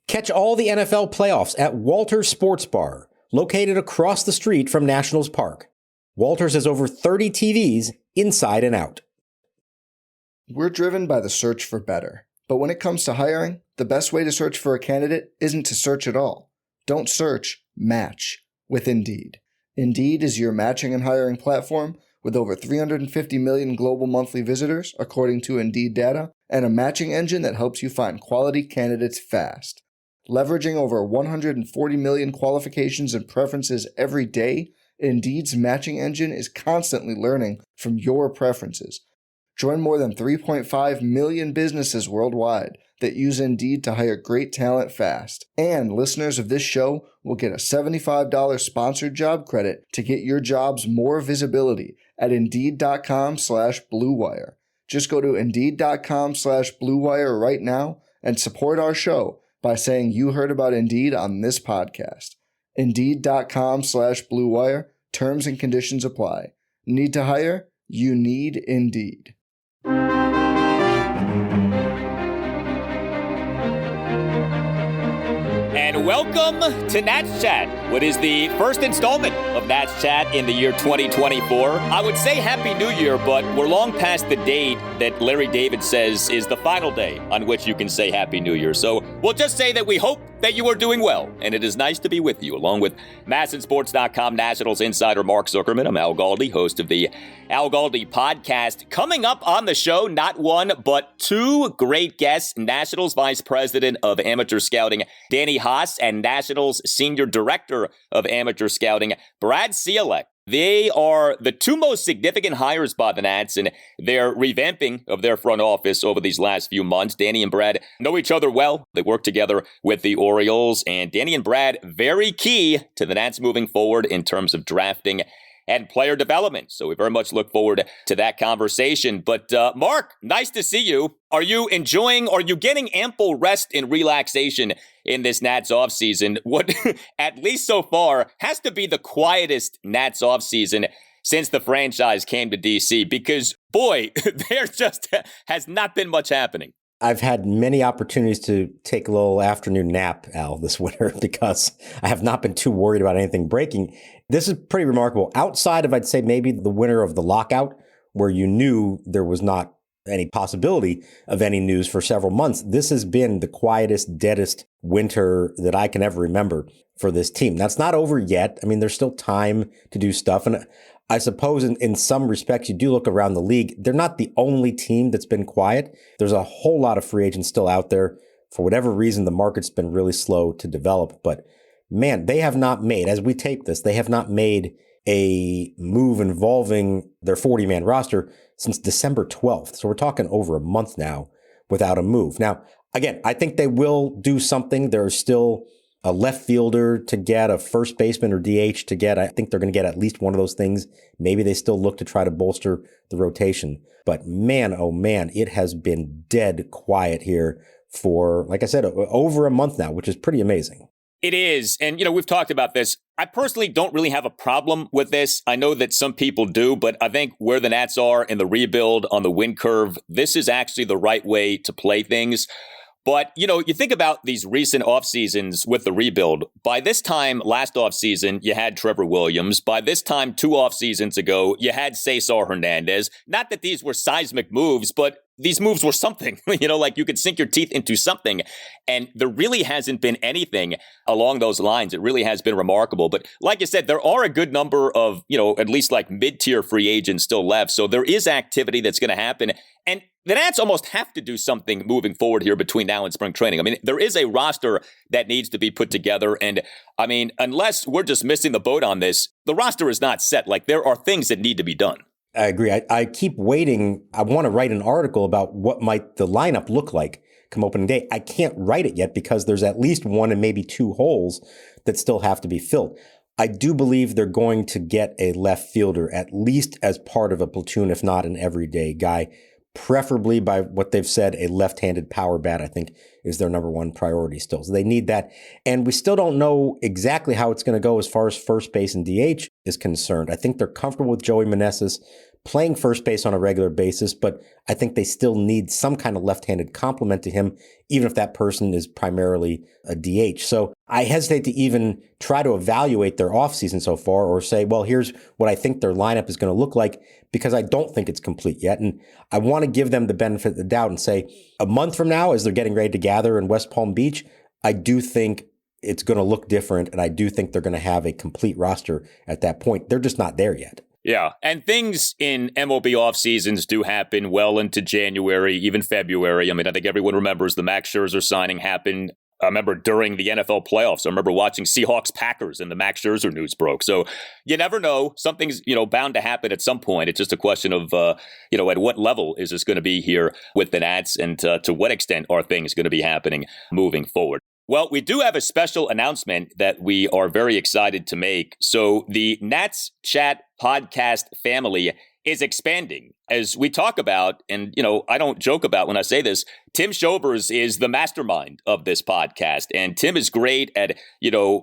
Catch all the NFL playoffs at Walters Sports Bar, located across the street from Nationals Park. Walters has over 30 TVs inside and out. We're driven by the search for better. But when it comes to hiring, the best way to search for a candidate isn't to search at all. Don't search, match with Indeed. Indeed is your matching and hiring platform with over 350 million global monthly visitors, according to Indeed data, and a matching engine that helps you find quality candidates fast. Leveraging over 140 million qualifications and preferences every day, Indeed's matching engine is constantly learning from your preferences. Join more than 3.5 million businesses worldwide that use Indeed to hire great talent fast. And listeners of this show will get a $75 sponsored job credit to get your jobs more visibility at Indeed.com/Blue Wire. Just go to Indeed.com/Blue Wire right now and support our show by saying you heard about Indeed on this podcast. Indeed.com/Blue Wire. Terms and conditions apply. Need to hire? You need Indeed. And welcome to Nats Chat. What is the first installment of Nats Chat in the year 2024? I would say Happy New Year, but we're long past the date that Larry David says is the final day on which you can say Happy New Year. So we'll just say that we hope that you are doing well, and it is nice to be with you, along with MASNsports.com Nationals insider Mark Zuckerman. I'm Al Galdi, host of the Al Galdi podcast. Coming up on the show, not one, but two great guests, Nationals Vice President of Amateur Scouting, Danny Haas, and Nationals Senior Director of Amateur Scouting, Brad Ciolek. They are the two most significant hires by the Nats in their revamping of their front office over these last few months. Danny and Brad know each other well. They work together with the Orioles, and Danny and Brad very key to the Nats moving forward in terms of drafting and player development. So we very much look forward to that conversation. But Mark, nice to see you. Are you getting ample rest and relaxation in this Nats offseason? What, at least so far, has to be the quietest Nats offseason since the franchise came to D.C. Because, boy, there just has not been much happening. I've had many opportunities to take a little afternoon nap, Al, this winter because I have not been too worried about anything breaking. This is pretty remarkable. Outside of, I'd say, maybe the winter of the lockout, where you knew there was not any possibility of any news for several months, this has been the quietest, deadest winter that I can ever remember for this team. That's not over yet. I mean, there's still time to do stuff. And I suppose in some respects, you do look around the league. They're not the only team that's been quiet. There's a whole lot of free agents still out there. For whatever reason, the market's been really slow to develop. But man, they have not made, as we tape this, they have not made a move involving their 40-man roster since December 12th. So we're talking over a month now without a move. Now, again, I think they will do something. There's still a left fielder to get, a first baseman or DH to get. I think they're going to get at least one of those things. Maybe they still look to try to bolster the rotation. But man, oh man, it has been dead quiet here for, like I said, over a month now, which is pretty amazing. It is. And, we've talked about this. I personally don't really have a problem with this. I know that some people do, but I think where the Nats are in the rebuild on the win curve, this is actually the right way to play things. But, you think about these recent off seasons with the rebuild. By this time, last off season, you had Trevor Williams. By this time, 2 off seasons ago, you had Cesar Hernandez. Not that these were seismic moves, but these moves were something, like you could sink your teeth into something. And there really hasn't been anything along those lines. It really has been remarkable. But like you said, there are a good number of, at least like mid-tier free agents still left. So there is activity that's going to happen. And the Nats almost have to do something moving forward here between now and spring training. I mean, there is a roster that needs to be put together. And I mean, unless we're just missing the boat on this, the roster is not set. Like there are things that need to be done. I agree. I keep waiting. I want to write an article about what might the lineup look like come opening day. I can't write it yet because there's at least 1 and maybe 2 holes that still have to be filled. I do believe they're going to get a left fielder, at least as part of a platoon, if not an everyday guy. Preferably, by what they've said, a left-handed power bat, I think, is their number one priority still. So they need that. And we still don't know exactly how it's going to go as far as first base and DH is concerned. I think they're comfortable with Joey Meneses, playing first base on a regular basis, but I think they still need some kind of left-handed complement to him, even if that person is primarily a DH. So I hesitate to even try to evaluate their offseason so far or say, well, here's what I think their lineup is going to look like, because I don't think it's complete yet. And I want to give them the benefit of the doubt and say a month from now, as they're getting ready to gather in West Palm Beach, I do think it's going to look different. And I do think they're going to have a complete roster at that point. They're just not there yet. Yeah, and things in MLB off seasons do happen well into January, even February. I mean, I think everyone remembers the Max Scherzer signing happened. I remember during the NFL playoffs. I remember watching Seahawks-Packers and the Max Scherzer news broke. So you never know. Something's, bound to happen at some point. It's just a question of, at what level is this going to be here with the Nats, and to what extent are things going to be happening moving forward. Well, we do have a special announcement that we are very excited to make. So the Nats Chat podcast family is expanding. As we talk about, and, I don't joke about when I say this, Tim Shovers is the mastermind of this podcast. And Tim is great at,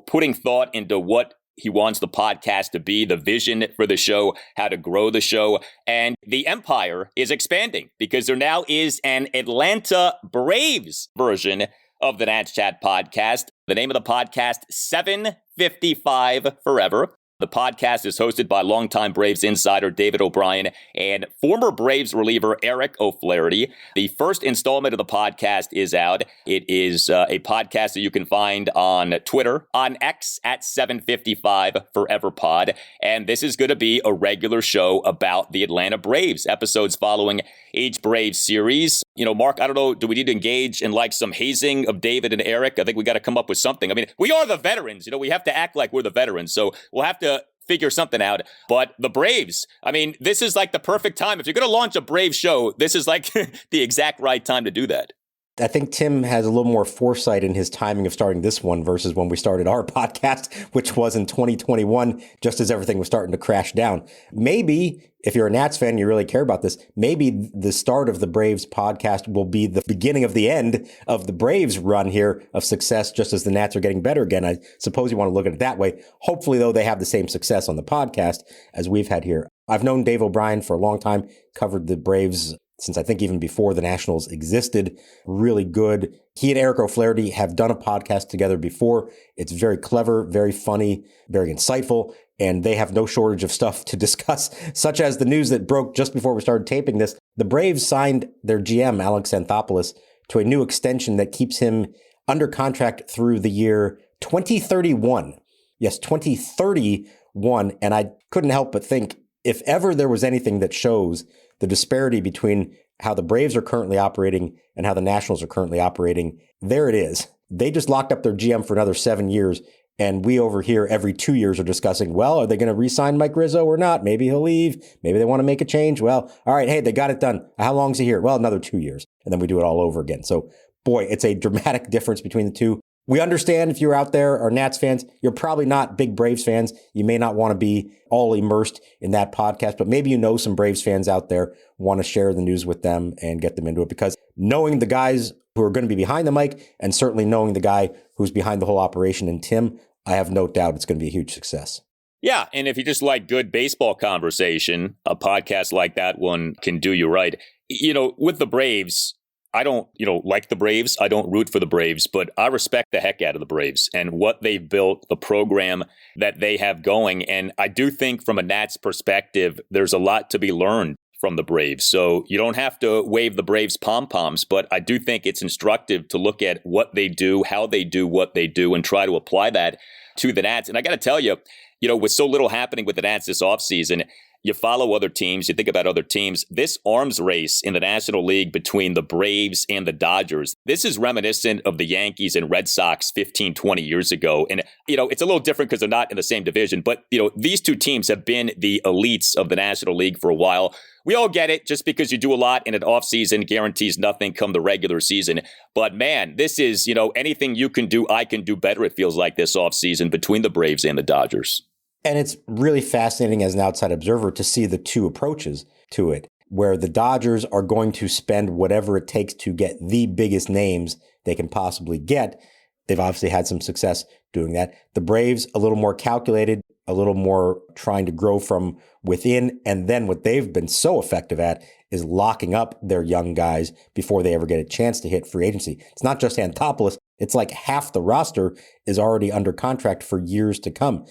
putting thought into what he wants the podcast to be, the vision for the show, how to grow the show. And the empire is expanding because there now is an Atlanta Braves version of the Nats Chat podcast. The name of the podcast, 755 Forever. The podcast is hosted by longtime Braves insider David O'Brien and former Braves reliever Eric O'Flaherty. The first installment of the podcast is out. It is a podcast that you can find on Twitter, on X at 755 Forever Pod. And this is going to be a regular show about the Atlanta Braves, episodes following each Braves series. Mark, I don't know, do we need to engage in some hazing of David and Eric? I think we got to come up with something. I mean, we are the veterans. We have to act like we're the veterans. So we'll have to figure something out. But the Braves, I mean, this is the perfect time. If you're going to launch a Braves show, this is the exact right time to do that. I think Tim has a little more foresight in his timing of starting this one versus when we started our podcast, which was in 2021, just as everything was starting to crash down. Maybe if you're a Nats fan, you really care about this, maybe the start of the Braves podcast will be the beginning of the end of the Braves run here of success, just as the Nats are getting better again. I suppose you want to look at it that way. Hopefully, though, they have the same success on the podcast as we've had here. I've known Dave O'Brien for a long time, covered the Braves since I think even before the Nationals existed. Really good. He and Eric O'Flaherty have done a podcast together before. It's very clever, very funny, very insightful, and they have no shortage of stuff to discuss, such as the news that broke just before we started taping this. The Braves signed their GM, Alex Anthopoulos, to a new extension that keeps him under contract through the year 2031. Yes, 2031. And I couldn't help but think, if ever there was anything that shows the disparity between how the Braves are currently operating and how the Nationals are currently operating, there it is. They just locked up their GM for another 7 years. And we over here every 2 years are discussing, well, are they going to re-sign Mike Rizzo or not? Maybe he'll leave. Maybe they want to make a change. Well, all right, hey, they got it done. How long is he here? Well, another 2 years. And then we do it all over again. So, boy, it's a dramatic difference between the two. We understand if you're out there or Nats fans, you're probably not big Braves fans. You may not want to be all immersed in that podcast, but maybe some Braves fans out there, want to share the news with them and get them into it, because knowing the guys who are going to be behind the mic and certainly knowing the guy who's behind the whole operation in Tim, I have no doubt it's going to be a huge success. Yeah, and if you just like good baseball conversation, a podcast like that one can do you right. With the Braves, I don't, like the Braves. I don't root for the Braves, but I respect the heck out of the Braves and what they've built, the program that they have going. And I do think from a Nats perspective, there's a lot to be learned from the Braves. So you don't have to wave the Braves pom-poms, but I do think it's instructive to look at what they do, how they do what they do, and try to apply that to the Nats. And I got to tell you, with so little happening with the Nats this offseason, you follow other teams, you think about other teams. This arms race in the National League between the Braves and the Dodgers, this is reminiscent of the Yankees and Red Sox 15, 20 years ago. And, it's a little different because they're not in the same division. But, these two teams have been the elites of the National League for a while. We all get it. Just because you do a lot in an offseason guarantees nothing come the regular season. But, man, this is, anything you can do, I can do better, it feels like, this offseason between the Braves and the Dodgers. And it's really fascinating as an outside observer to see the two approaches to it, where the Dodgers are going to spend whatever it takes to get the biggest names they can possibly get. They've obviously had some success doing that. The Braves, a little more calculated, a little more trying to grow from within. And then what they've been so effective at is locking up their young guys before they ever get a chance to hit free agency. It's not just Anthopoulos. It's like half the roster is already under contract for years to come.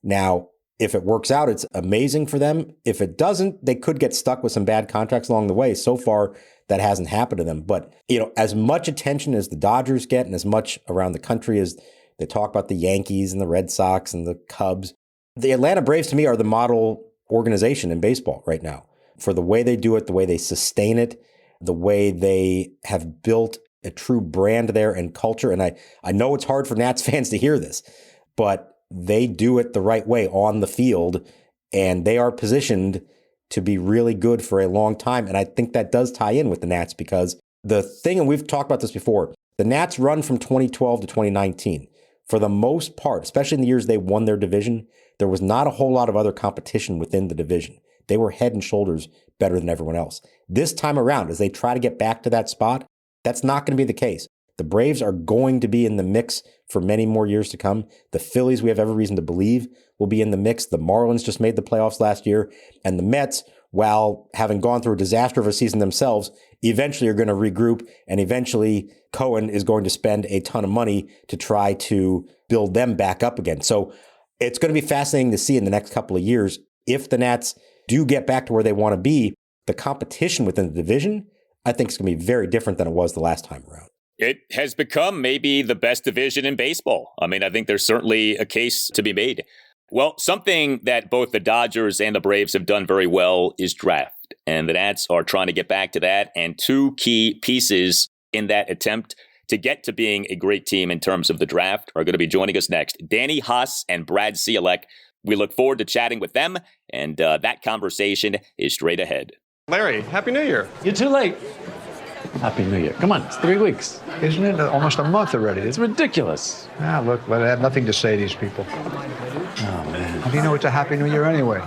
Now, if it works out, it's amazing for them. If it doesn't, they could get stuck with some bad contracts along the way. So far, that hasn't happened to them. But, as much attention as the Dodgers get and as much around the country as they talk about the Yankees and the Red Sox and the Cubs, the Atlanta Braves, to me, are the model organization in baseball right now for the way they do it, the way they sustain it, the way they have built a true brand there and culture. And I know it's hard for Nats fans to hear this, but they do it the right way on the field, and they are positioned to be really good for a long time. And I think that does tie in with the Nats because the thing, and we've talked about this before, the Nats run from 2012 to 2019. For the most part, especially in the years they won their division, there was not a whole lot of other competition within the division. They were head and shoulders better than everyone else. This time around, as they try to get back to that spot, that's not going to be the case. The Braves are going to be in the mix for many more years to come. The Phillies, we have every reason to believe, will be in the mix. The Marlins just made the playoffs last year. And the Mets, while having gone through a disaster of a season themselves, eventually are going to regroup. And eventually Cohen is going to spend a ton of money to try to build them back up again. So it's going to be fascinating to see in the next couple of years if the Nats do get back to where they want to be. The competition within the division, I think, is going to be very different than it was the last time around. It has become maybe the best division in baseball. I mean, I think there's certainly a case to be made. Well, something that both the Dodgers and the Braves have done very well is draft. And the Nats are trying to get back to that. And two key pieces in that attempt to get to being a great team in terms of the draft are going to be joining us next. Danny Haas and Brad Ciolek. We look forward to chatting with them. And that conversation is straight ahead. Larry, Happy New Year. You're too late. Happy New Year. Come on, it's 3 weeks. Isn't it almost a month already? It's ridiculous. Look, I have nothing to say to these people. Oh, man. How do you know it's a Happy New Year anyway?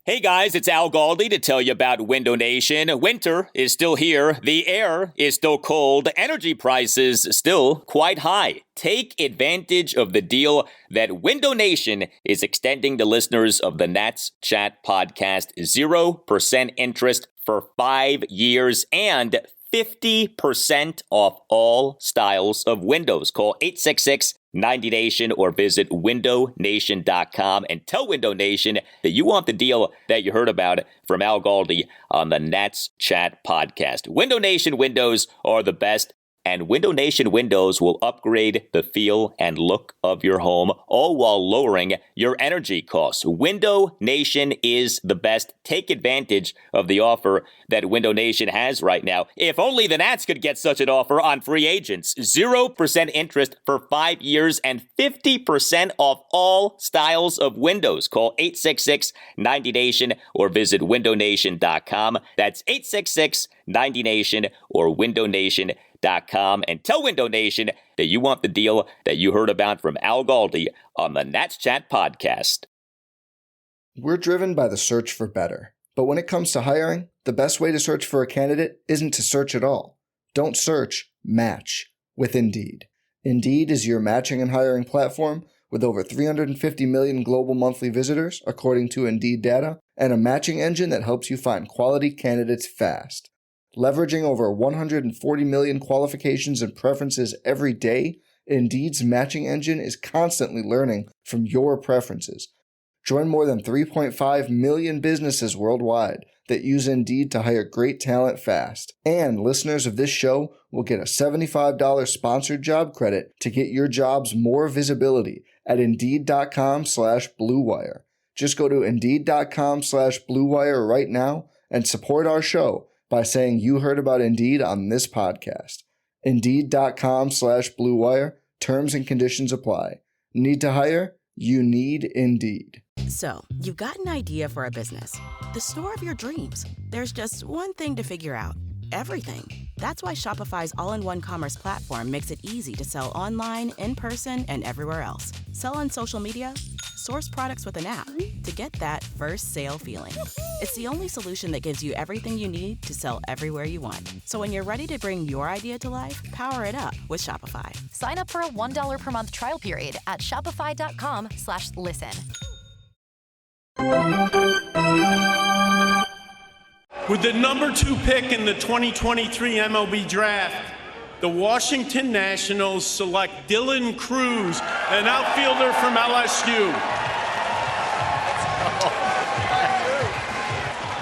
Hey guys, it's Al Galdi to tell you about Window Nation. Winter is still here. The air is still cold. Energy prices still quite high. Take advantage of the deal that Window Nation is extending to listeners of the Nats Chat podcast. 0% interest for 5 years and 50% off all styles of windows. Call 866-90Nation or visit windownation.com and tell Window Nation that you want the deal that you heard about from Al Galdi on the Nats Chat podcast. Window Nation windows are the best, and Window Nation windows will upgrade the feel and look of your home, all while lowering your energy costs. Window Nation is the best. Take advantage of the offer that Window Nation has right now. If only the Nats could get such an offer on free agents. 0% interest for 5 years and 50% off all styles of windows. Call 866-90Nation or visit windownation.com. That's 866-90Nation or windownation.com. And tell Window Nation that you want the deal that you heard about from Al Galdi on the Nats Chat podcast. We're driven by the search for better. But when it comes to hiring, the best way to search for a candidate isn't to search at all. Don't search, match with Indeed. Indeed is your matching and hiring platform with over 350 million global monthly visitors, according to Indeed data, and a matching engine that helps you find quality candidates fast. Leveraging over 140 million qualifications and preferences every day, Indeed's matching engine is constantly learning from your preferences. Join more than 3.5 million businesses worldwide that use Indeed to hire great talent fast. And listeners of this show will get a $75 sponsored job credit to get your jobs more visibility at Indeed.com/Blue Wire. Just go to Indeed.com/Blue Wire right now and support our show by saying you heard about Indeed on this podcast. Indeed.com/Blue Wire. Terms and conditions apply. Need to hire? You need Indeed. So, you've got an idea for a business. The store of your dreams. There's just one thing to figure out. Everything. That's why Shopify's all-in-one commerce platform makes it easy to sell online, in person, and everywhere else. Sell on social media, source products with an app to get that first sale feeling. It's the only solution that gives you everything you need to sell everywhere you want. So when you're ready to bring your idea to life, power it up with Shopify. Sign up for a $1 per month trial period at shopify.com/listen. With the number 2 pick in the 2023 MLB Draft, the Washington Nationals select Dylan Cruz, an outfielder from LSU.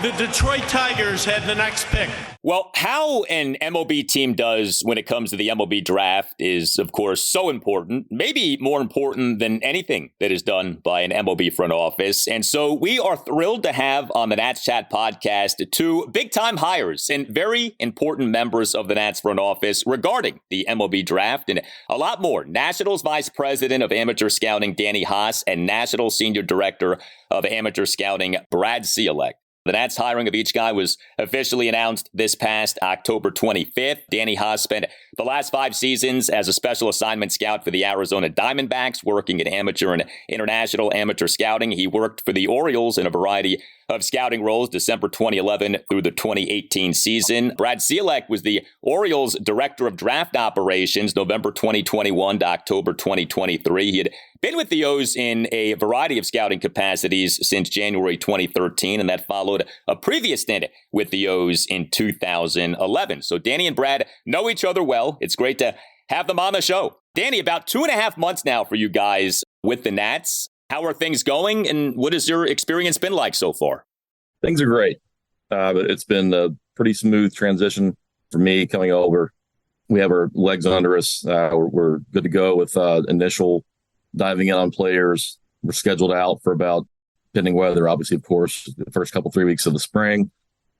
The Detroit Tigers had the next pick. Well, how an MLB team does when it comes to the MLB draft is, of course, so important, maybe more important than anything that is done by an MLB front office. And so we are thrilled to have on the Nats Chat podcast 2 big-time hires and very important members of the Nats front office regarding the MLB draft and a lot more. Nationals Vice President of Amateur Scouting, Danny Haas, and National Senior Director of Amateur Scouting, Brad Ciolek. The Nats hiring of each guy was officially announced this past October 25th. Danny Haas spent the last 5 seasons as a special assignment scout for the Arizona Diamondbacks, working in amateur and international amateur scouting. He worked for the Orioles in a variety of scouting roles, December 2011 through the 2018 season. Brad Ciolek was the Orioles Director of Draft Operations, November 2021 to October 2023. He had been with the O's in a variety of scouting capacities since January 2013, and that followed a previous stint with the O's in 2011. So Danny and Brad know each other well. It's great to have them on the show. Danny, about 2.5 months now for you guys with the Nats. How are things going, and what has your experience been like so far? Things are great, but it's been a pretty smooth transition for me coming over. We have our legs under us. We're good to go with initial diving in on players. We're scheduled out for about, pending weather, obviously, of course, the first 3 weeks of the spring.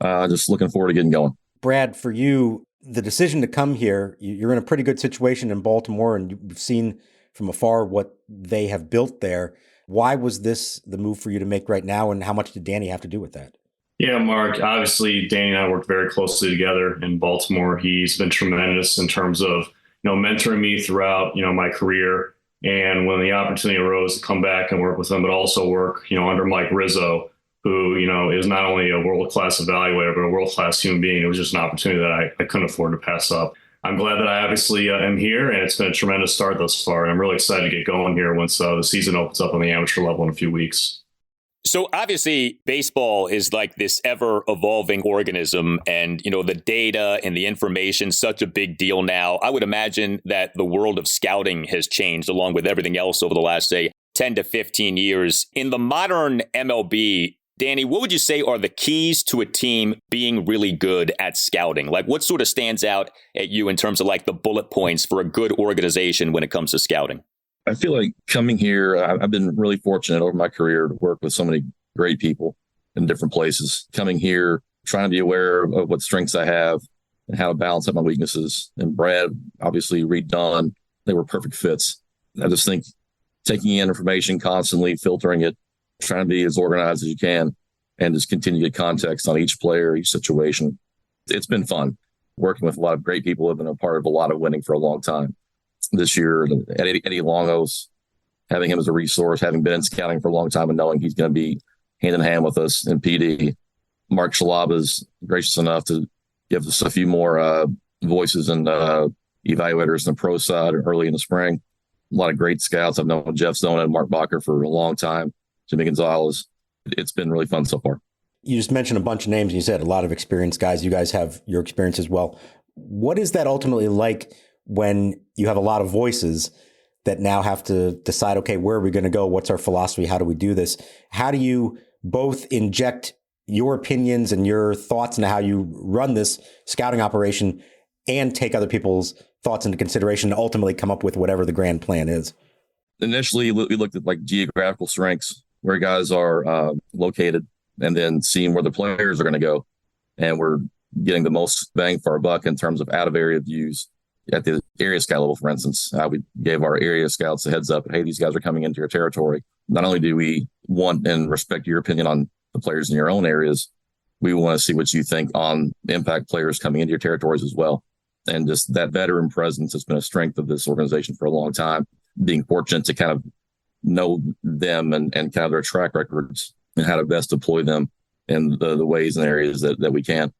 Just looking forward to getting going. Brad, for you, the decision to come here, you're in a pretty good situation in Baltimore, and you've seen from afar what they have built there. Why was this the move for you to make right now, and how much did Danny have to do with that? Yeah, Mark, obviously Danny and I worked very closely together in Baltimore. He's been tremendous in terms of, mentoring me throughout, my career. And when the opportunity arose to come back and work with him, but also work, under Mike Rizzo, who, is not only a world-class evaluator, but a world-class human being, it was just an opportunity that I couldn't afford to pass up. I'm glad that I obviously am here, and it's been a tremendous start thus far. And I'm really excited to get going here once the season opens up on the amateur level in a few weeks. So obviously, baseball is like this ever-evolving organism, and, the data and the information, such a big deal now. I would imagine that the world of scouting has changed along with everything else over the last, say, 10 to 15 years. In the modern MLB, Danny, what would you say are the keys to a team being really good at scouting? Like, what sort of stands out at you in terms of like the bullet points for a good organization when it comes to scouting? I feel like coming here, I've been really fortunate over my career to work with so many great people in different places. Coming here, trying to be aware of what strengths I have and how to balance out my weaknesses. And Brad, obviously, Reed Dunn, they were perfect fits. I just think taking in information constantly, filtering it, trying to be as organized as you can, and just continue to get context on each player, each situation. It's been fun working with a lot of great people who have been a part of a lot of winning for a long time. This year, Eddie Longos, having him as a resource, having been in scouting for a long time and knowing he's going to be hand in hand with us in PD. Mark Shalaba is gracious enough to give us a few more voices and evaluators on the pro side early in the spring. A lot of great scouts. I've known Jeff Zona and Mark Bacher for a long time. Jimmy Gonzalez. It's been really fun so far. You just mentioned a bunch of names, and you said a lot of experienced guys. You guys have your experience as well. What is that ultimately like when you have a lot of voices that now have to decide, okay, where are we going to go? What's our philosophy? How do we do this? How do you both inject your opinions and your thoughts into how you run this scouting operation and take other people's thoughts into consideration to ultimately come up with whatever the grand plan is? Initially, we looked at like geographical strengths, where guys are located, and then seeing where the players are going to go. And we're getting the most bang for our buck in terms of out of area views at the area scout level. For instance, we gave our area scouts a heads up. Hey, these guys are coming into your territory. Not only do we want and respect your opinion on the players in your own areas, we want to see what you think on impact players coming into your territories as well. And just that veteran presence has been a strength of this organization for a long time. Being fortunate to kind of know them and kind of their track records and how to best deploy them in the ways and areas that we can.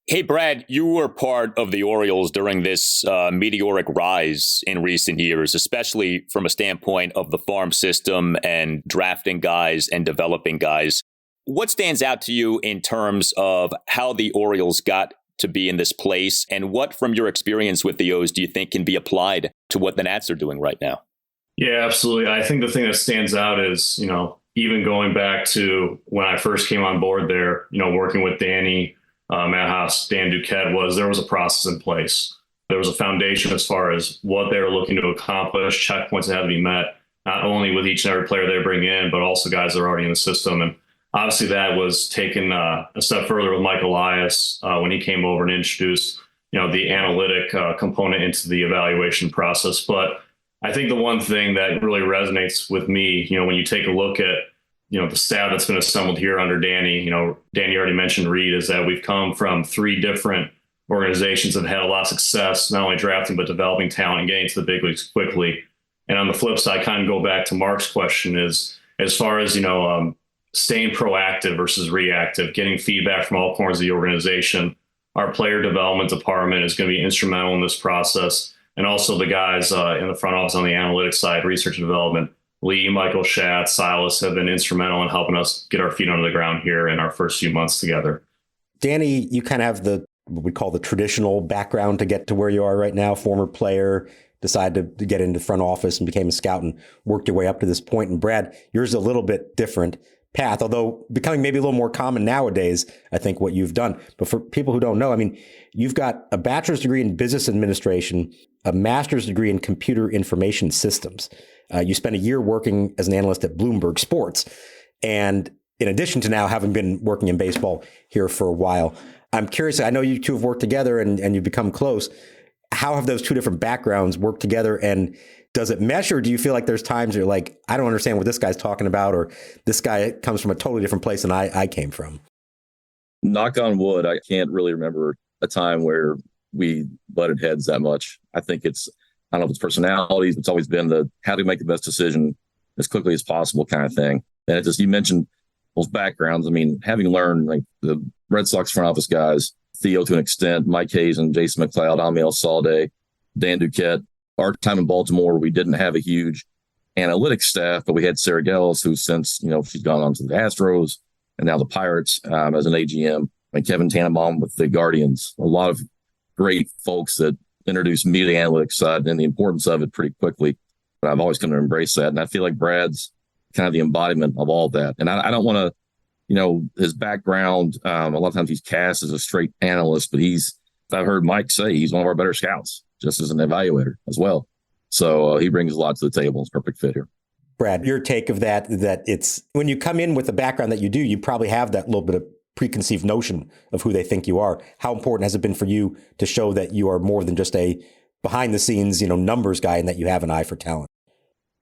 Hey, Brad, you were part of the Orioles during this meteoric rise in recent years, especially from a standpoint of the farm system and drafting guys and developing guys. What stands out to you in terms of how the Orioles got to be in this place, and what from your experience with the O's do you think can be applied to what the Nats are doing right now? Yeah, absolutely. I think the thing that stands out is, even going back to when I first came on board there, working with Danny, Matt Haas, Dan Duquette, there was a process in place. There was a foundation as far as what they were looking to accomplish, checkpoints that had to be met, not only with each and every player they bring in, but also guys that are already in the system. And obviously that was taken a step further with Mike Elias when he came over and introduced, the analytic component into the evaluation process. But I think the one thing that really resonates with me, when you take a look at, the staff that's been assembled here under Danny, Danny already mentioned Reed, is that we've come from 3 different organizations that have had a lot of success, not only drafting, but developing talent and getting to the big leagues quickly. And on the flip side, kind of go back to Mark's question is, as far as, staying proactive versus reactive, getting feedback from all corners of the organization, our player development department is going to be instrumental in this process. And also the guys in the front office on the analytics side, research and development, Lee, Michael Schatz, Silas have been instrumental in helping us get our feet under the ground here in our first few months together. Danny, you kind of have what we call the traditional background to get to where you are right now, former player, decided to get into the front office and became a scout and worked your way up to this point. And Brad, yours is a little bit different path, although becoming maybe a little more common nowadays, I think, what you've done. But for people who don't know, you've got a bachelor's degree in business administration, a master's degree in computer information systems. You spent a year working as an analyst at Bloomberg Sports. And in addition to now having been working in baseball here for a while, I'm curious, I know you two have worked together and you've become close. How have those two different backgrounds worked together, and does it mesh, or do you feel like there's times you're like, I don't understand what this guy's talking about, or this guy comes from a totally different place than I came from? Knock on wood, I can't really remember a time where we butted heads that much. I think I don't know if it's personalities. It's always been the how to make the best decision as quickly as possible kind of thing. And you mentioned those backgrounds. Having learned like the Red Sox front office guys, Theo to an extent, Mike Hayes and Jason McLeod, Amiel Salde, Dan Duquette, our time in Baltimore, we didn't have a huge analytics staff, but we had Sarah Gillis, who since, she's gone on to the Astros and now the Pirates as an AGM, and Kevin Tannenbaum with the Guardians. A lot of great folks that introduced me to the analytics side and the importance of it pretty quickly. But I've always come to embrace that. And I feel like Brad's kind of the embodiment of all that. And I don't want to, his background, a lot of times he's cast as a straight analyst, but I've heard Mike say he's one of our better scouts, just as an evaluator as well. So he brings a lot to the table. It's a perfect fit here. Brad, your take of that it's when you come in with the background that you do, you probably have that little bit of preconceived notion of who they think you are. How important has it been for you to show that you are more than just a behind the scenes, numbers guy, and that you have an eye for talent?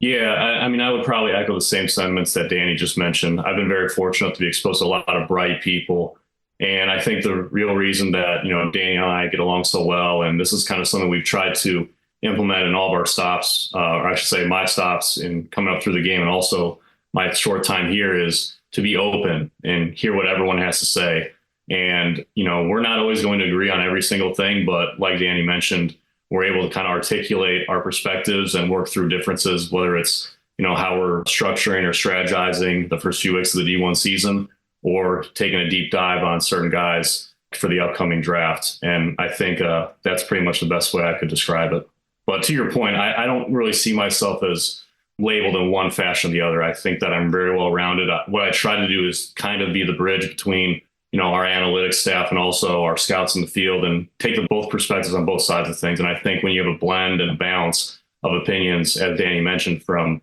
Yeah, I would probably echo the same sentiments that Danny just mentioned. I've been very fortunate to be exposed to a lot of bright people. And I think the real reason that, Danny and I get along so well, and this is kind of something we've tried to implement in all of our stops, or I should say my stops in coming up through the game, and also my short time here, is to be open and hear what everyone has to say. And, we're not always going to agree on every single thing, but like Danny mentioned, we're able to kind of articulate our perspectives and work through differences, whether it's, how we're structuring or strategizing the first few weeks of the D1 season, or taking a deep dive on certain guys for the upcoming draft. And I think that's pretty much the best way I could describe it. But to your point, I don't really see myself as labeled in one fashion or the other. I think that I'm very well rounded. What I try to do is kind of be the bridge between, our analytics staff and also our scouts in the field, and take both perspectives on both sides of things. And I think when you have a blend and a balance of opinions, as Danny mentioned, from,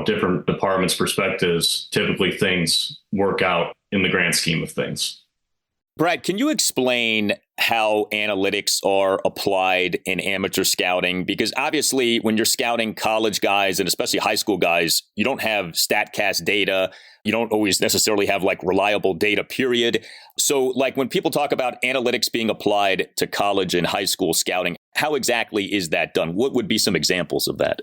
different departments' perspectives, typically things work out in the grand scheme of things. Brad, can you explain how analytics are applied in amateur scouting? Because obviously when you're scouting college guys, and especially high school guys, you don't have StatCast data. You don't always necessarily have reliable data, period. So when people talk about analytics being applied to college and high school scouting, how exactly is that done? What would be some examples of that?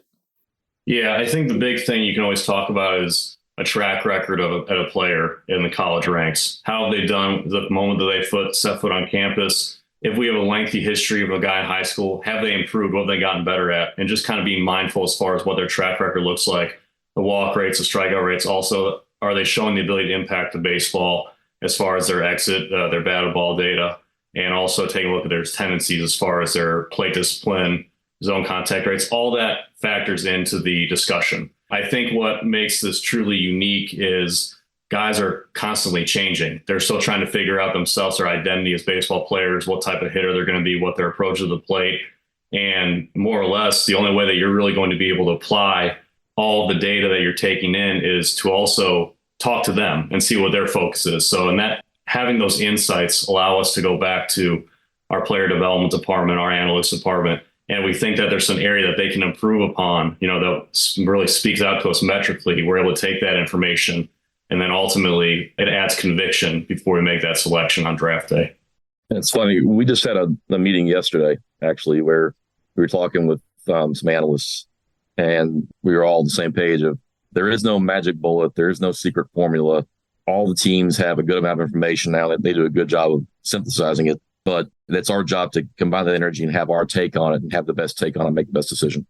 Yeah, I think the big thing you can always talk about is a track record of a player in the college ranks. How have they done the moment that they set foot on campus? If we have a lengthy history of a guy in high school, have they improved? What have they gotten better at? And just kind of being mindful as far as what their track record looks like, the walk rates, the strikeout rates. Also, are they showing the ability to impact the baseball as far as their exit, their batted ball data, and also taking a look at their tendencies as far as their plate discipline, zone contact rates? All that factors into the discussion. I think what makes this truly unique is guys are constantly changing. They're still trying to figure out themselves, their identity as baseball players, what type of hitter they're going to be, what their approach to the plate. And more or less, the only way that you're really going to be able to apply all the data that you're taking in is to also talk to them and see what their focus is. So in that, having those insights allow us to go back to our player development department, our analytics department, and we think that there's an area that they can improve upon, that really speaks out to us metrically. We're able to take that information, and then ultimately it adds conviction before we make that selection on draft day. It's funny. We just had a meeting yesterday, actually, where we were talking with some analysts, and we were all on the same page of there is no magic bullet. There is no secret formula. All the teams have a good amount of information now that they do a good job of synthesizing it. But it's our job to combine that energy and have our take on it and have the best take on it and make the best decision.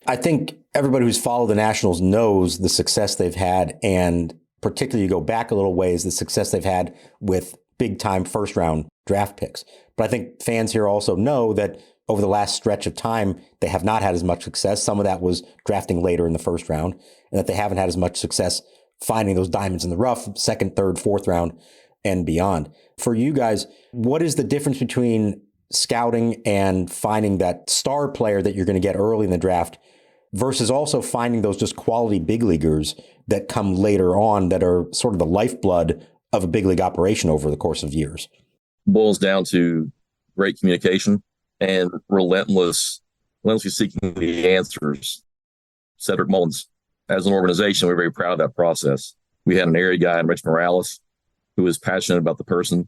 I think everybody who's followed the Nationals knows the success they've had, and particularly you go back a little ways, the success they've had with big-time first-round draft picks. But I think fans here also know that over the last stretch of time, they have not had as much success. Some of that was drafting later in the first round, and that they haven't had as much success finding those diamonds in the rough, second, third, fourth round, and beyond. For you guys, what is the difference between scouting and finding that star player that you're going to get early in the draft versus also finding those just quality big leaguers that come later on that are sort of the lifeblood of a big league operation over the course of years? Boils down to great communication and relentlessly seeking the answers. Cedric Mullins, as an organization, we're very proud of that process. We had an area guy in Rich Morales who was passionate about the person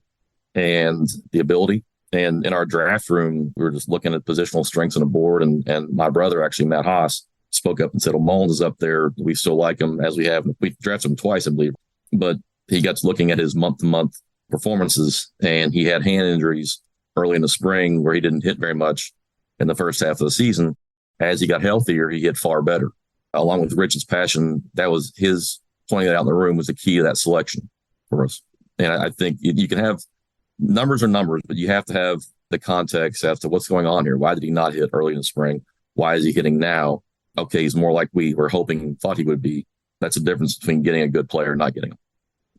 and the ability. And in our draft room, we were just looking at positional strengths on the board. And my brother, actually, Matt Haas, spoke up and said, well, Mullins is up there. We still like him as we have. We drafted him twice, I believe. But he got to looking at his month-to-month performances, and he had hand injuries early in the spring where he didn't hit very much in the first half of the season. As he got healthier, he hit far better. Along with Rich's passion, that was his pointing that out in the room was the key to that selection for us. And I think you can have numbers are numbers, but you have to have the context as to what's going on here. Why did he not hit early in the spring? Why is he hitting now? Okay, he's more like we were hoping, thought he would be. That's the difference between getting a good player and not getting him.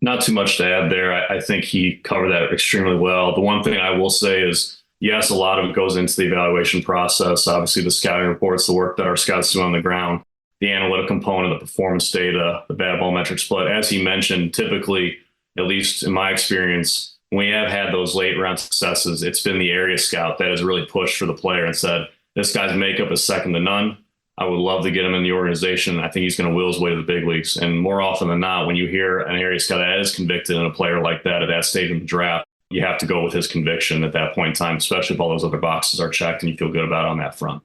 Not too much to add there. I think he covered that extremely well. The one thing I will say is, yes, a lot of it goes into the evaluation process. Obviously, the scouting reports, the work that our scouts do on the ground, the analytic component, the performance data, the bat ball metrics. But as he mentioned, typically, at least in my experience, when we have had those late round successes, it's been the area scout that has really pushed for the player and said, this guy's makeup is second to none. I would love to get him in the organization. I think he's going to will his way to the big leagues. And more often than not, when you hear an area scout that is convicted in a player like that at that stage of the draft, you have to go with his conviction at that point in time, especially if all those other boxes are checked and you feel good about it on that front.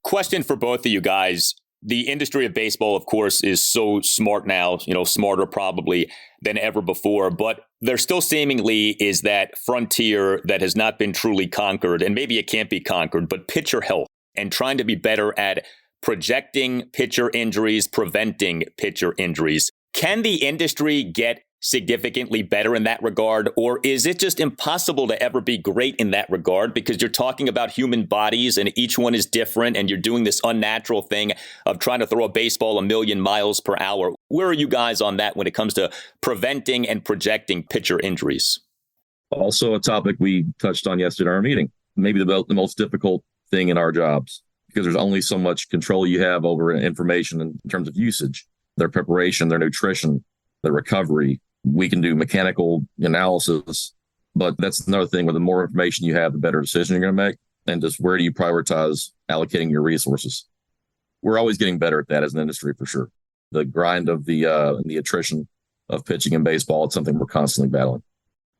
Question for both of you guys. The industry of baseball, of course, is so smart now, smarter probably than ever before, but there still seemingly is that frontier that has not been truly conquered, and maybe it can't be conquered, but pitcher health and trying to be better at projecting pitcher injuries, preventing pitcher injuries. Can the industry get significantly better in that regard, or is it just impossible to ever be great in that regard because you're talking about human bodies and each one is different and you're doing this unnatural thing of trying to throw a baseball 1,000,000 miles per hour? Where are you guys on that when it comes to preventing and projecting pitcher injuries? Also a topic we touched on yesterday in our meeting, maybe the most difficult thing in our jobs, because there's only so much control you have over information in terms of usage, their preparation, their nutrition, their recovery. We can do mechanical analysis, but that's another thing where the more information you have, the better decision you're going to make. And just where do you prioritize allocating your resources? We're always getting better at that as an industry, for sure. The grind of the attrition of pitching in baseball, it's something we're constantly battling.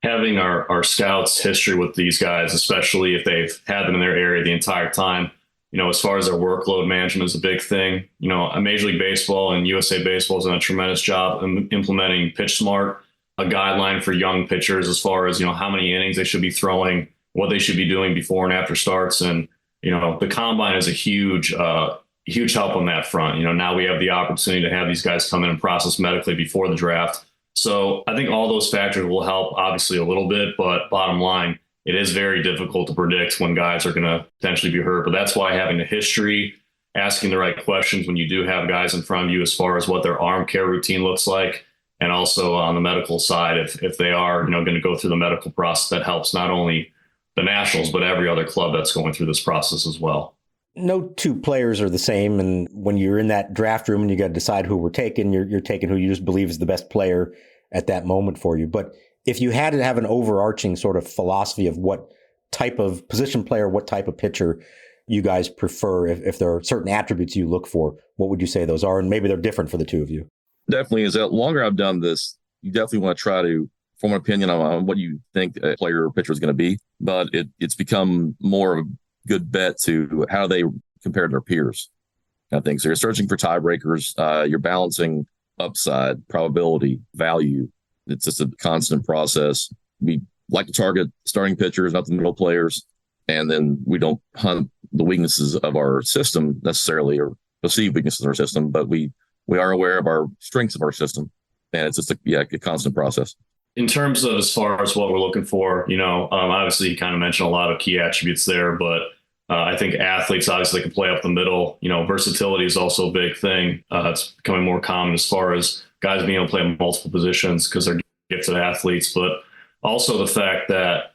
Having our scouts' history with these guys, especially if they've had them in their area the entire time, as far as their workload management is a big thing. Major League Baseball and USA Baseball has done a tremendous job in implementing Pitch Smart, a guideline for young pitchers as far as, how many innings they should be throwing, what they should be doing before and after starts. And, the combine is a huge help on that front. Now we have the opportunity to have these guys come in and process medically before the draft. So I think all those factors will help obviously a little bit, but bottom line, it is very difficult to predict when guys are going to potentially be hurt. But that's why having the history, asking the right questions when you do have guys in front of you as far as what their arm care routine looks like. And also on the medical side, if they are, going to go through the medical process, that helps not only the Nationals, but every other club that's going through this process as well. No two players are the same. And when you're in that draft room and you got to decide who we're taking, you're taking who you just believe is the best player at that moment for you. But if you had to have an overarching sort of philosophy of what type of position player, what type of pitcher you guys prefer, if there are certain attributes you look for, what would you say those are? And maybe they're different for the two of you. Definitely. As the longer I've done this, you definitely want to try to form an opinion on what you think a player or pitcher is going to be. But it's become more of a good bet to how they compare to their peers. I think so. You're searching for tiebreakers. You're balancing upside, probability, value. It's just a constant process. We like to target starting pitchers, not the middle players. And then we don't hunt the weaknesses of our system necessarily, or perceived weaknesses of our system, but we are aware of our strengths of our system. And it's just a constant process. In terms of as far as what we're looking for, obviously you kind of mentioned a lot of key attributes there, but I think athletes obviously can play up the middle. Versatility is also a big thing. It's becoming more common as far as guys being able to play multiple positions because they're gifted athletes, but also the fact that,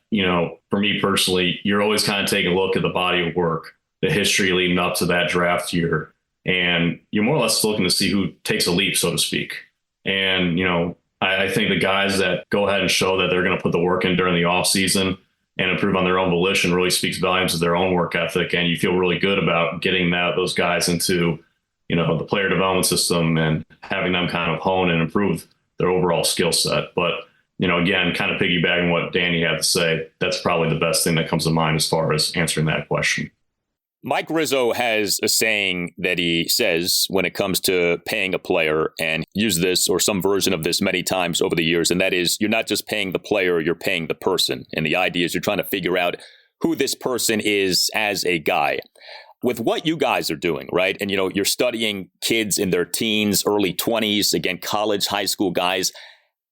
for me personally, you're always kind of taking a look at the body of work, the history leading up to that draft year. And you're more or less looking to see who takes a leap, so to speak. And, I think the guys that go ahead and show that they're going to put the work in during the offseason and improve on their own volition really speaks volumes of their own work ethic. And you feel really good about getting those guys into, the player development system and having them kind of hone and improve their overall skill set. But, again, kind of piggybacking what Danny had to say, that's probably the best thing that comes to mind as far as answering that question. Mike Rizzo has a saying that he says when it comes to paying a player, and used this or some version of this many times over the years, and that is you're not just paying the player, you're paying the person. And the idea is you're trying to figure out who this person is as a guy. With what you guys are doing, right? And, you're studying kids in their teens, early 20s, again, college, high school guys.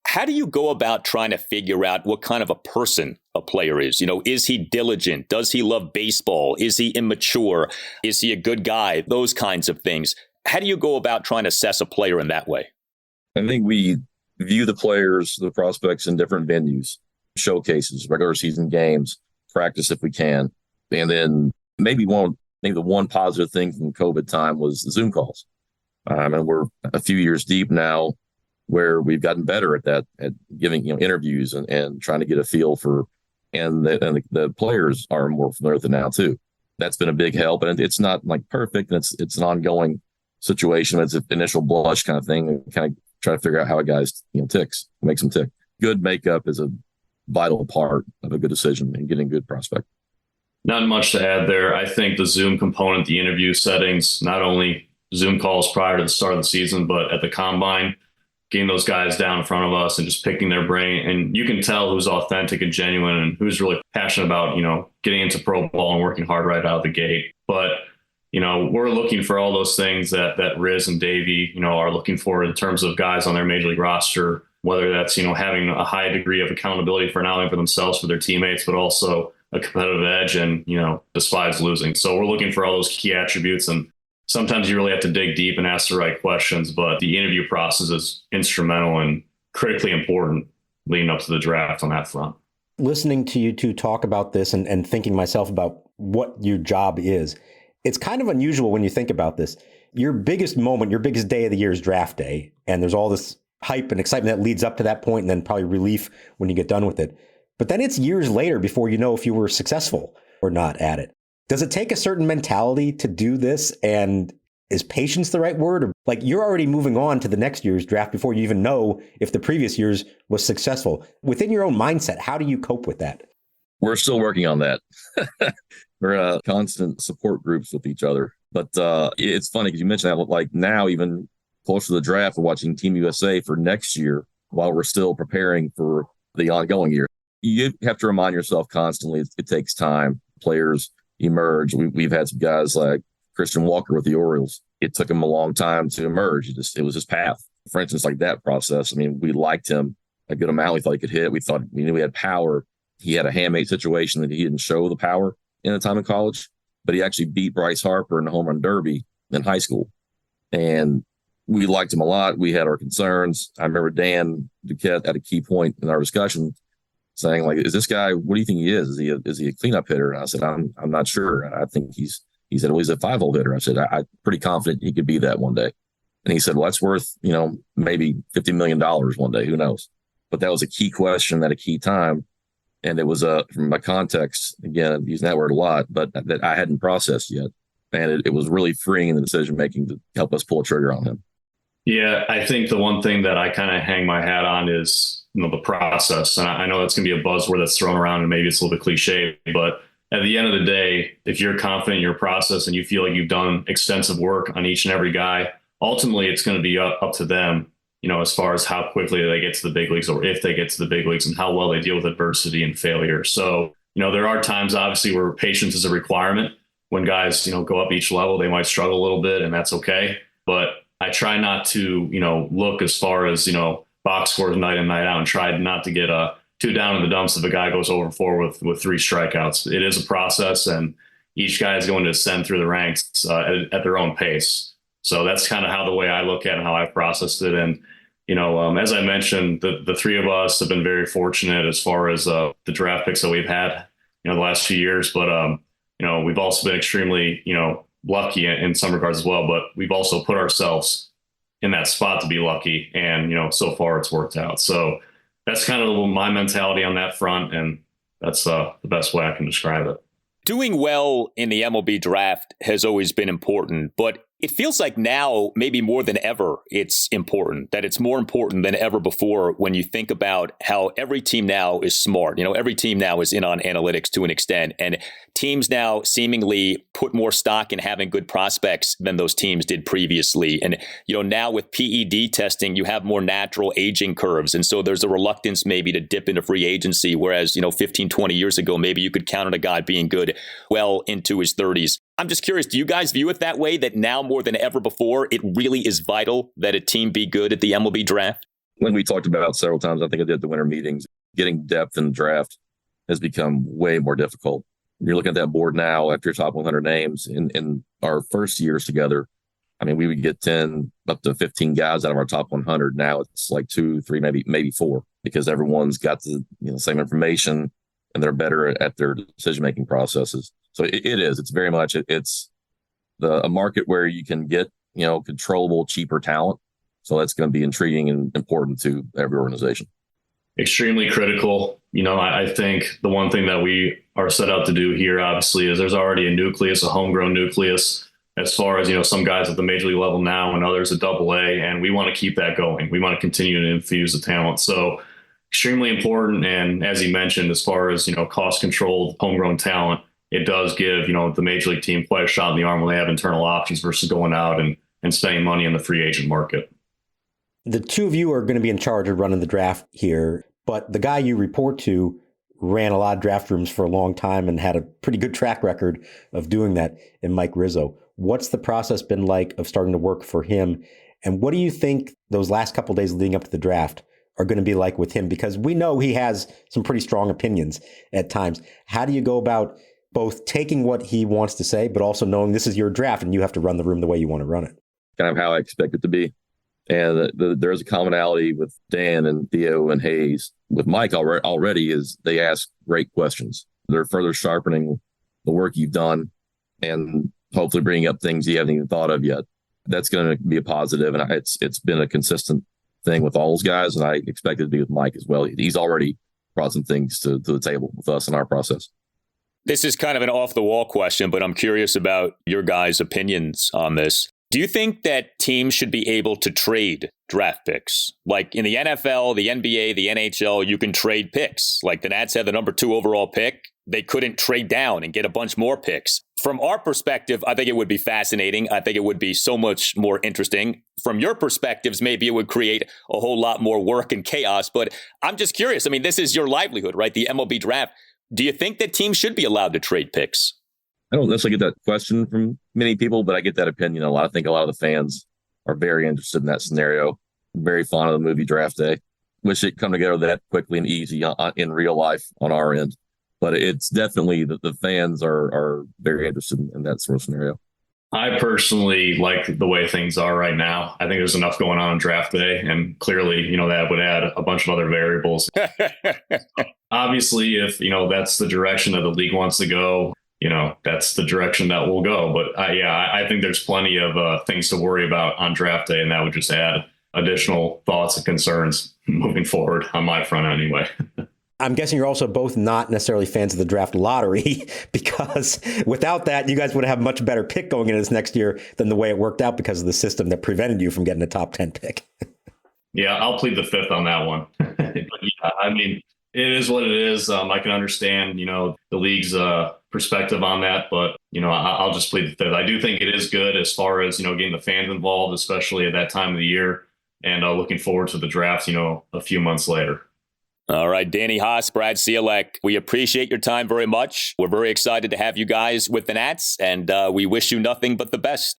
How do you go about trying to figure out what kind of a person a player is? Is he diligent? Does he love baseball? Is he immature? Is he a good guy? Those kinds of things. How do you go about trying to assess a player in that way? I think we view the players, the prospects in different venues, showcases, regular season games, practice if we can. And then maybe the one positive thing from COVID time was Zoom calls. And we're a few years deep now, where we've gotten better at that, at giving interviews and trying to get a feel for, and the players are more familiar with it now too. That's been a big help, and it's not like perfect. And it's an ongoing situation. It's an initial blush kind of thing, and kind of try to figure out how a guy's ticks, makes him tick. Good makeup is a vital part of a good decision and getting good prospect. Not much to add there. I think the Zoom component, the interview settings, not only Zoom calls prior to the start of the season, but at the combine, getting those guys down in front of us and just picking their brain. And you can tell who's authentic and genuine and who's really passionate about, getting into pro ball and working hard right out of the gate. But, we're looking for all those things that Riz and Davey, are looking for in terms of guys on their major league roster, whether that's, having a high degree of accountability for not only for themselves, for their teammates, but also a competitive edge and, despise losing. So we're looking for all those key attributes, and sometimes you really have to dig deep and ask the right questions, but the interview process is instrumental and critically important leading up to the draft on that front. Listening to you two talk about this and thinking myself about what your job is, it's kind of unusual when you think about this. Your biggest moment, your biggest day of the year is draft day, and there's all this hype and excitement that leads up to that point, and then probably relief when you get done with it. But then it's years later before you know if you were successful or not at it. Does it take a certain mentality to do this? And is patience the right word? Or like you're already moving on to the next year's draft before you even know if the previous year's was successful. Within your own mindset, how do you cope with that? We're still working on that. We're constant support groups with each other. But it's funny because you mentioned that, like now, even closer to the draft, we're watching Team USA for next year while we're still preparing for the ongoing year. You have to remind yourself constantly it takes time. Players emerge. We've had some guys like Christian Walker with the Orioles. It took him a long time to emerge. It was his path. For instance, like that process. I mean, we liked him a good amount. We thought he could hit. We knew he had power. He had a handmade situation that he didn't show the power in the time in college, but he actually beat Bryce Harper in the home run derby in high school. And we liked him a lot. We had our concerns. I remember Dan Duquette at a key point in our discussion saying, like, is this guy, what do you think he is? Is he a cleanup hitter? And I said, I'm not sure. I think he said, well, he's a 5-hole hitter. I said, I'm pretty confident he could be that one day. And he said, well, that's worth, maybe $50 million one day. Who knows? But that was a key question at a key time. And it was from my context, again, I'm using that word a lot, but that I hadn't processed yet. And it was really freeing in the decision-making to help us pull a trigger on him. Yeah, I think the one thing that I kind of hang my hat on is, the process. And I know that's going to be a buzzword that's thrown around and maybe it's a little bit cliche, but at the end of the day, if you're confident in your process and you feel like you've done extensive work on each and every guy, ultimately it's going to be up to them, as far as how quickly they get to the big leagues or if they get to the big leagues and how well they deal with adversity and failure. So, there are times obviously where patience is a requirement. When guys, go up each level, they might struggle a little bit and that's okay. But I try not to, look as far as, box scores night in, night out and try not to get too down in the dumps if a guy goes over 4 with 3 strikeouts. It is a process and each guy is going to ascend through the ranks at their own pace. So that's kind of how the way I look at it and how I processed it. And, as I mentioned, the 3 of us have been very fortunate as far as the draft picks that we've had, the last few years. But, we've also been extremely, lucky in some regards as well. But we've also put ourselves in that spot to be lucky. And, so far it's worked out. So that's kind of my mentality on that front. And that's the best way I can describe it. Doing well in the MLB draft has always been important, but it feels like now, maybe more than ever, it's important, that it's more important than ever before when you think about how every team now is smart. Every team now is in on analytics to an extent, and teams now seemingly put more stock in having good prospects than those teams did previously. And, now with PED testing, you have more natural aging curves. And so there's a reluctance maybe to dip into free agency, whereas, 15, 20 years ago, maybe you could count on a guy being good well into his 30s. I'm just curious, do you guys view it that way, that now more than ever before, it really is vital that a team be good at the MLB draft? When we talked about several times, I think I did the winter meetings, getting depth in the draft has become way more difficult. You're looking at that board now after your top 100 names in our first years together. I mean, we would get 10 up to 15 guys out of our top 100. Now it's like 2, 3, maybe 4, because everyone's got the same information and they're better at their decision-making processes. So it's very much, it's a market where you can get, controllable, cheaper talent. So that's going to be intriguing and important to every organization. Extremely critical. I think the one thing that we are set out to do here, obviously, is there's already a nucleus, a homegrown nucleus, as far as, some guys at the major league level now and others at AA, and we want to keep that going. We want to continue to infuse the talent. So extremely important. And as you mentioned, as far as, cost controlled homegrown talent, it does give, the major league team quite a shot in the arm when they have internal options versus going out and spending money in the free agent market. The 2 of you are going to be in charge of running the draft here, but the guy you report to ran a lot of draft rooms for a long time and had a pretty good track record of doing that in Mike Rizzo. What's the process been like of starting to work for him? And what do you think those last couple of days leading up to the draft are going to be like with him? Because we know he has some pretty strong opinions at times. How do you go about both taking what he wants to say, but also knowing this is your draft and you have to run the room the way you want to run it? Kind of how I expect it to be. And there's a commonality with Dan and Theo and Hayes. With Mike already is they ask great questions. They're further sharpening the work you've done and hopefully bringing up things you haven't even thought of yet. That's going to be a positive. And it's been a consistent thing with all those guys. And I expect it to be with Mike as well. He's already brought some things to the table with us in our process. This is kind of an off-the-wall question, but I'm curious about your guys' opinions on this. Do you think that teams should be able to trade draft picks? Like in the NFL, the NBA, the NHL, you can trade picks. Like the Nats had the number 2 overall pick. they couldn't trade down and get a bunch more picks. From our perspective, I think it would be fascinating. I think it would be so much more interesting. From your perspectives, maybe it would create a whole lot more work and chaos. But I'm just curious. I mean, this is your livelihood, right? The MLB draft. Do you think that teams should be allowed to trade picks? I don't necessarily get that question from many people, but I get that opinion a lot. I think a lot of the fans are very interested in that scenario. I'm very fond of the movie Draft Day. Wish it could come together that quickly and easy in real life on our end. But it's definitely that the fans are very interested in that sort of scenario. I personally like the way things are right now. I think there's enough going on draft day, and clearly, that would add a bunch of other variables. Obviously, if, that's the direction that the league wants to go, that's the direction that we'll go. But I think there's plenty of things to worry about on draft day, and that would just add additional thoughts and concerns moving forward on my front anyway. I'm guessing you're also both not necessarily fans of the draft lottery, because without that, you guys would have a much better pick going into this next year than the way it worked out because of the system that prevented you from getting a top 10 pick. Yeah, I'll plead the fifth on that one. But I mean, it is what it is. I can understand, the league's perspective on that, but, I'll just plead the fifth. I do think it is good as far as, getting the fans involved, especially at that time of the year, and looking forward to the draft, a few months later. All right, Danny Haas, Brad Ciolek, we appreciate your time very much. We're very excited to have you guys with the Nats, and we wish you nothing but the best.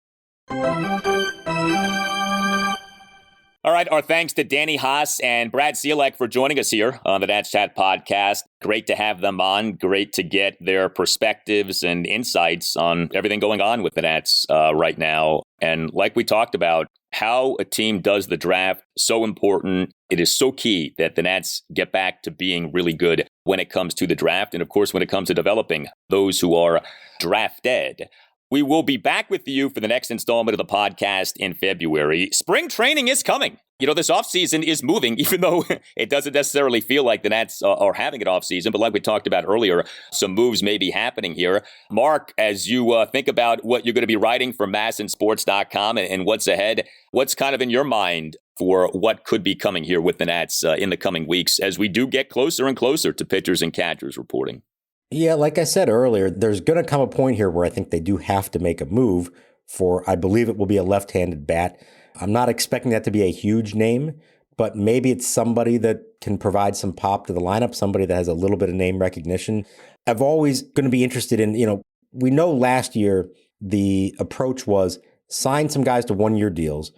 All right, our thanks to Danny Haas and Brad Ciolek for joining us here on the Nats Chat podcast. Great to have them on. Great to get their perspectives and insights on everything going on with the Nats right now. And like we talked about, how a team does the draft, so important. It is so key that the Nats get back to being really good when it comes to the draft. And of course, when it comes to developing those who are drafted. We will be back with you for the next installment of the podcast in February. Spring training is coming. This offseason is moving, even though it doesn't necessarily feel like the Nats are having an offseason. But like we talked about earlier, some moves may be happening here. Mark, as you think about what you're going to be writing for MASNsports.com and what's ahead, what's kind of in your mind for what could be coming here with the Nats in the coming weeks as we do get closer and closer to pitchers and catchers reporting? Yeah, like I said earlier, there's going to come a point here where I think they do have to make a move for, I believe it will be a left-handed bat. I'm not expecting that to be a huge name, but maybe it's somebody that can provide some pop to the lineup, somebody that has a little bit of name recognition. I've always going to be interested in, we know last year the approach was sign some guys to one-year deals,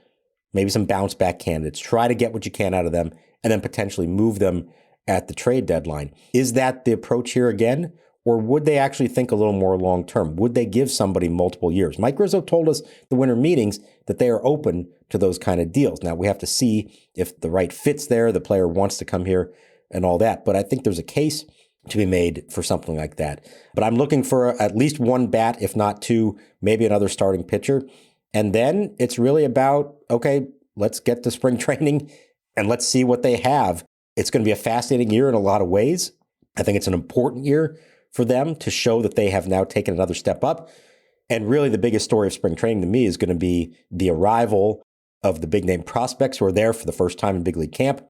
maybe some bounce-back candidates, try to get what you can out of them, and then potentially move them at the trade deadline. Is that the approach here again? Or would they actually think a little more long-term? Would they give somebody multiple years? Mike Rizzo told us the winter meetings that they are open to those kind of deals. Now, we have to see if the right fit's there, the player wants to come here and all that. But I think there's a case to be made for something like that. But I'm looking for at least one bat, if not two, maybe another starting pitcher. And then it's really about, okay, let's get to spring training and let's see what they have. It's going to be a fascinating year in a lot of ways. I think it's an important year for them to show that they have now taken another step up. And really the biggest story of spring training to me is going to be the arrival of the big name prospects who are there for the first time in big league camp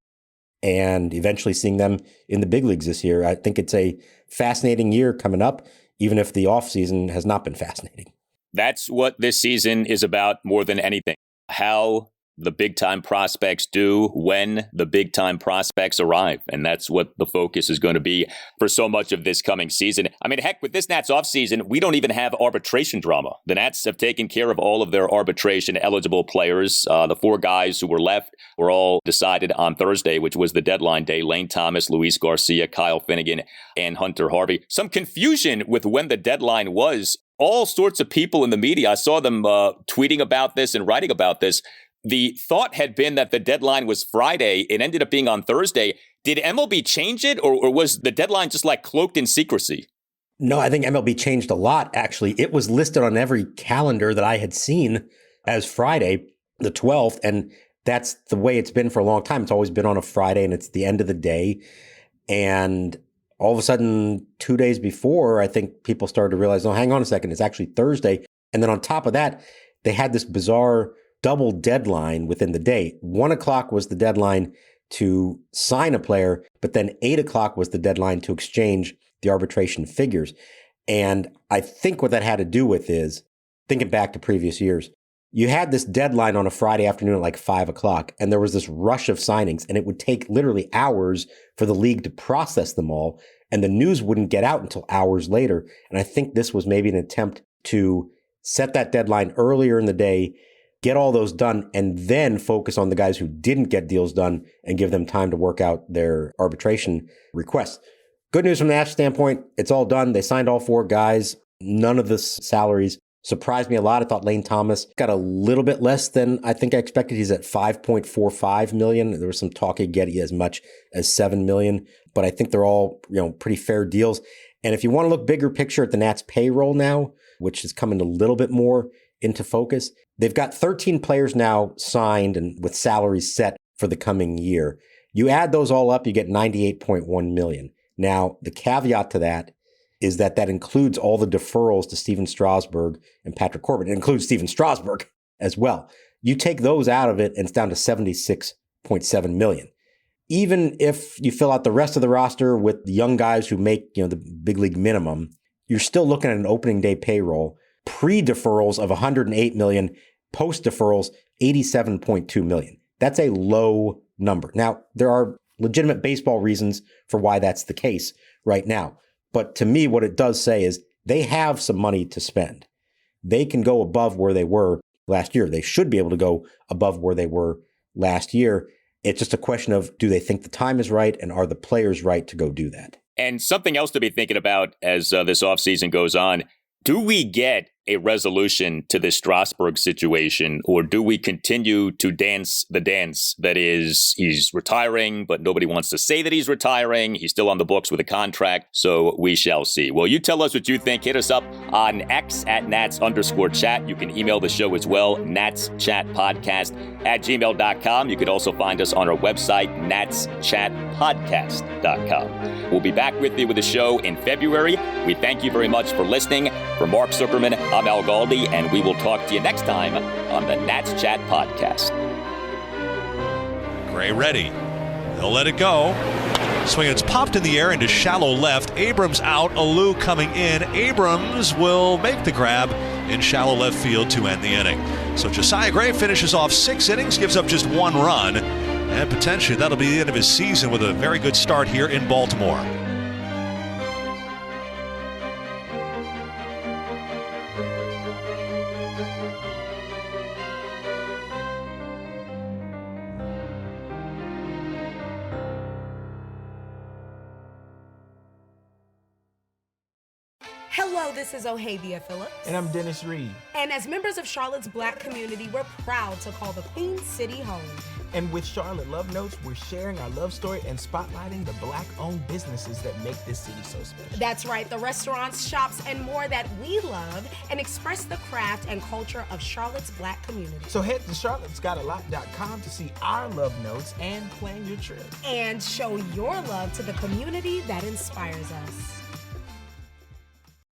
and eventually seeing them in the big leagues this year. I think it's a fascinating year coming up, even if the offseason has not been fascinating. That's what this season is about more than anything. How the big-time prospects do when the big-time prospects arrive. And that's what the focus is going to be for so much of this coming season. I mean, heck, with this Nats offseason, we don't even have arbitration drama. The Nats have taken care of all of their arbitration-eligible players. The four guys who were left were all decided on Thursday, which was the deadline day. Lane Thomas, Luis Garcia, Kyle Finnegan, and Hunter Harvey. Some confusion with when the deadline was. All sorts of people in the media, I saw them tweeting about this and writing about this. The thought had been that the deadline was Friday. It ended up being on Thursday. Did MLB change it, or was the deadline just like cloaked in secrecy? No, I think MLB changed a lot, actually. It was listed on every calendar that I had seen as Friday, the 12th, and that's the way it's been for a long time. It's always been on a Friday, and it's the end of the day. And all of a sudden, 2 days before, I think people started to realize, oh, hang on a second, it's actually Thursday. And then on top of that, they had this bizarre double deadline within the day. 1 o'clock was the deadline to sign a player, but then 8 o'clock was the deadline to exchange the arbitration figures. And I think what that had to do with is, thinking back to previous years, you had this deadline on a Friday afternoon at like 5 o'clock, and there was this rush of signings, and it would take literally hours for the league to process them all, and the news wouldn't get out until hours later. And I think this was maybe an attempt to set that deadline earlier in the day, get all those done, and then focus on the guys who didn't get deals done and give them time to work out their arbitration requests. Good news from that standpoint, it's all done. They signed all 4 guys. None of the salaries surprised me a lot. I thought Lane Thomas got a little bit less than I think I expected. He's at $5.45 million. There was some talk he'd get as much as $7 million, but I think they're all, pretty fair deals. And if you want to look bigger picture at the Nats payroll now, which is coming a little bit more into focus, they've got 13 players now signed and with salaries set for the coming year. You add those all up, you get $98.1 million. Now, the caveat to that is that includes all the deferrals to Steven Strasburg and Patrick Corbin. It includes Steven Strasburg as well. You take those out of it, and it's down to $76.7 million. Even if you fill out the rest of the roster with the young guys who make, the big league minimum, you're still looking at an opening day payroll, pre-deferrals of $108 million, post-deferrals $87.2 million. That's a low number. Now, there are legitimate baseball reasons for why that's the case right now. But to me, what it does say is they have some money to spend. They can go above where they were last year. They should be able to go above where they were last year. It's just a question of, do they think the time is right, and are the players right to go do that? And something else to be thinking about as this offseason goes on, do we get a resolution to this Strasburg situation, or do we continue to dance the dance that is he's retiring, but nobody wants to say that he's retiring? He's still on the books with a contract, so we shall see. Well, you tell us what you think. Hit us up on X at Nats_chat. You can email the show as well, natschatpodcast@gmail.com. You could also find us on our website, natschatpodcast.com. We'll be back with you with the show in February. We thank you very much for listening. For Mark Zuckerman, I'm Al Galdi, and we will talk to you next time on the Nats Chat Podcast. Gray ready. He'll let it go. Swing, it's popped in the air into shallow left. Abrams out, Alou coming in. Abrams will make the grab in shallow left field to end the inning. So Josiah Gray finishes off 6 innings, gives up just 1 run, and potentially that'll be the end of his season with a very good start here in Baltimore. Hello, this is Ohavia Phillips. And I'm Dennis Reed. And as members of Charlotte's Black community, we're proud to call the Queen City home. And with Charlotte Love Notes, we're sharing our love story and spotlighting the Black-owned businesses that make this city so special. That's right, the restaurants, shops, and more that we love and express the craft and culture of Charlotte's Black community. So head to charlottesgotalot.com to see our love notes and plan your trip. And show your love to the community that inspires us.